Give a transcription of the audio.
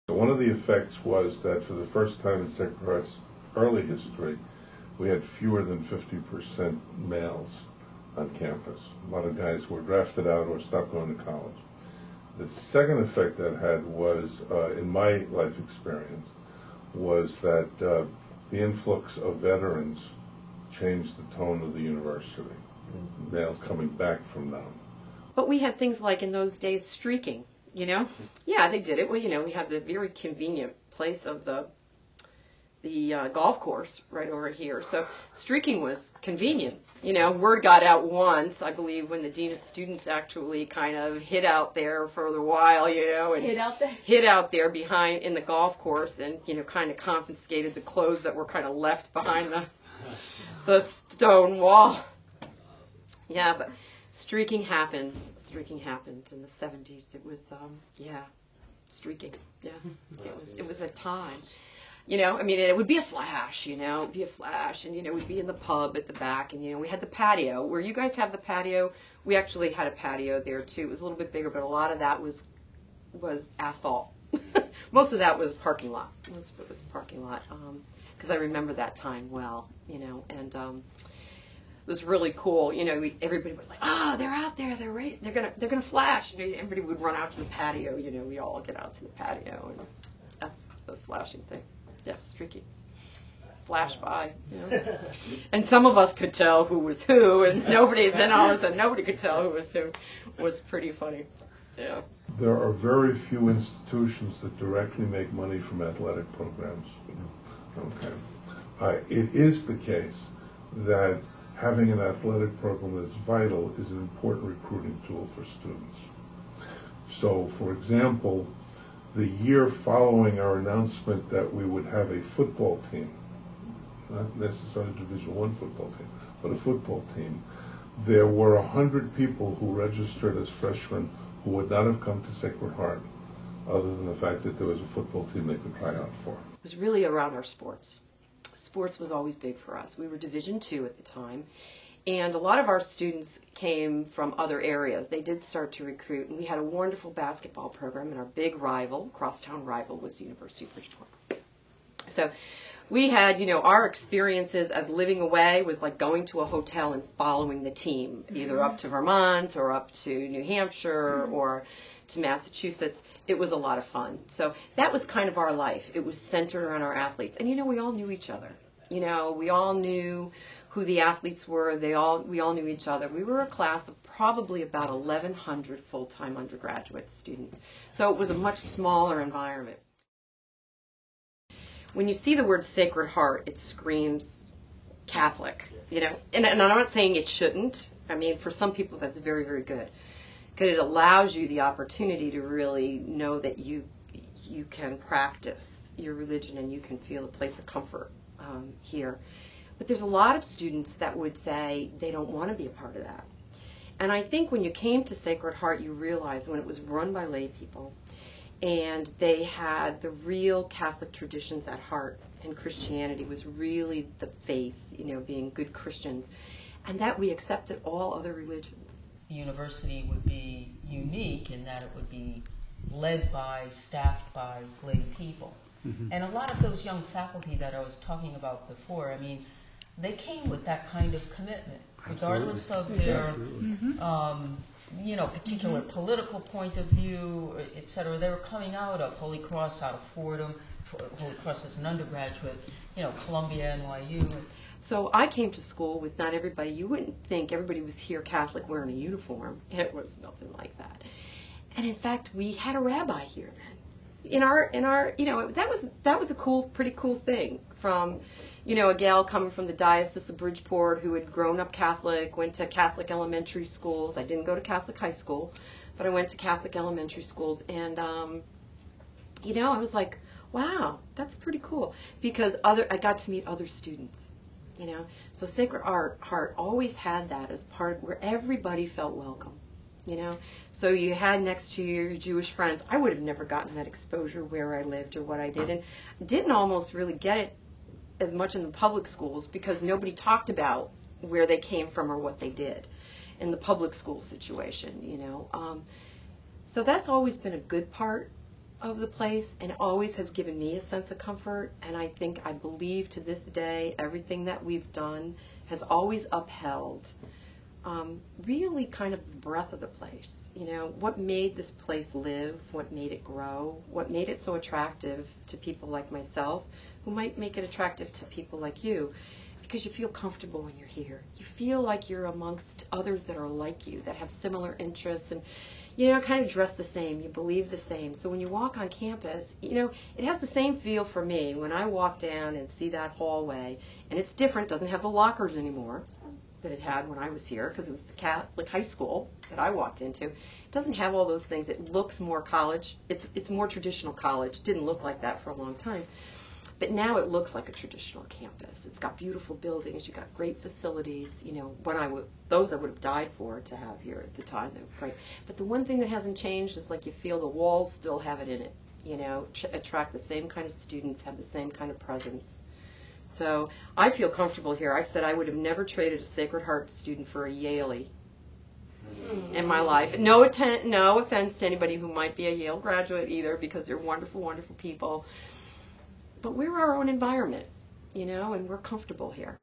One of the effects was that for the first time in Sacred Heart's early history, we had fewer than 50% males on campus. A lot of guys were drafted out or stopped going to college. The second effect that had was, in my life experience, was that the influx of veterans changed the tone of the university. Males coming back from them. But we had things like in those days streaking, you know? Yeah, they did it. Well, you know, we had the very convenient place of the golf course right over here. So streaking was convenient. You know, word got out once, I believe, when the dean of students actually kind of hid out there for a while, you know, and hid out there behind in the golf course, and you know, kind of confiscated the clothes that were kind of left behind the stone wall. Yeah, but streaking happened. Streaking happened in the 70s. It was streaking. Yeah, it was a time. You know, I mean, it would be a flash, you know, it'd be a flash, and, you know, we'd be in the pub at the back, and, you know, we had the patio. Where you guys have the patio, we actually had a patio there, too. It was a little bit bigger, but a lot of that was asphalt. Most of that was parking lot. Most of it was parking lot, because I remember that time well, you know, and it was really cool. You know, everybody was like, they're out there, they're gonna flash. And everybody would run out to the patio, you know, we all get out to the patio, and it's the flashing thing. Yeah, streaky. Flash by, you know. And some of us could tell who was who, and then all of a sudden nobody could tell who was who. It was pretty funny. Yeah. There are very few institutions that directly make money from athletic programs. Okay. It is the case that having an athletic program that's vital is an important recruiting tool for students. So, for example, the year following our announcement that we would have a football team, not necessarily Division I football team, but a football team, there were 100 people who registered as freshmen who would not have come to Sacred Heart other than the fact that there was a football team they could try out for. It was really around our sports. Sports was always big for us. We were Division II at the time. And a lot of our students came from other areas. They did start to recruit, and we had a wonderful basketball program, and our big rival, crosstown rival, was the University of Bridgeport. So we had, you know, our experiences as living away was like going to a hotel and following the team, either up to Vermont or up to New Hampshire or to Massachusetts. It was a lot of fun. So that was kind of our life. It was centered around our athletes. And, you know, we all knew each other. You know, we all knew who the athletes were. We all knew each other. We were a class of probably about 1,100 full-time undergraduate students. So it was a much smaller environment. When you see the word Sacred Heart, it screams Catholic, you know. And I'm not saying it shouldn't. I mean, for some people that's very, very good. Because it allows you the opportunity to really know that you can practice your religion and you can feel a place of comfort here. But there's a lot of students that would say they don't want to be a part of that. And I think when you came to Sacred Heart, you realized when it was run by lay people and they had the real Catholic traditions at heart, and Christianity was really the faith, you know, being good Christians, and that we accepted all other religions. The university would be unique in that it would be led by, staffed by lay people. Mm-hmm. And a lot of those young faculty that I was talking about before, I mean, they came with that kind of commitment, regardless of their, particular political point of view, et cetera. They were coming out of Holy Cross, out of Fordham, Holy Cross as an undergraduate, you know, Columbia, NYU. So I came to school with not everybody. You wouldn't think everybody was here Catholic wearing a uniform. It was nothing like that. And in fact, we had a rabbi here then. In our, you know, that was a pretty cool thing. From, you know, a gal coming from the Diocese of Bridgeport who had grown up Catholic, went to Catholic elementary schools. I didn't go to Catholic high school, but I went to Catholic elementary schools, and you know, I was like, wow, that's pretty cool, because I got to meet other students. You know, so Sacred Heart always had that as part where everybody felt welcome. You know, so you had next to your Jewish friends. I would have never gotten that exposure where I lived or what I did, and didn't almost really get it as much in the public schools because nobody talked about where they came from or what they did in the public school situation. You know, so that's always been a good part of the place, and it always has given me a sense of comfort. And I believe to this day, everything that we've done has always upheld really kind of the breath of the place. You know, what made this place live, what made it grow, what made it so attractive to people like myself, who might make it attractive to people like you, because you feel comfortable when you're here. You feel like you're amongst others that are like you, that have similar interests, and, you know, kind of dress the same, you believe the same. So when you walk on campus, you know, it has the same feel for me when I walk down and see that hallway, and it's different, doesn't have the lockers anymore that it had when I was here, because it was the Catholic high school that I walked into. It doesn't have all those things. It looks more college. It's more traditional college. It didn't look like that for a long time. But now it looks like a traditional campus. It's got beautiful buildings. You've got great facilities. You know, those I would have died for to have here at the time. They were great. But the one thing that hasn't changed is, like, you feel the walls still have it in it. You know, attract the same kind of students, have the same kind of presence. So I feel comfortable here. I've said I would have never traded a Sacred Heart student for a Yaley in my life. No offense to anybody who might be a Yale graduate either, because they're wonderful, wonderful people. But we're our own environment, you know, and we're comfortable here.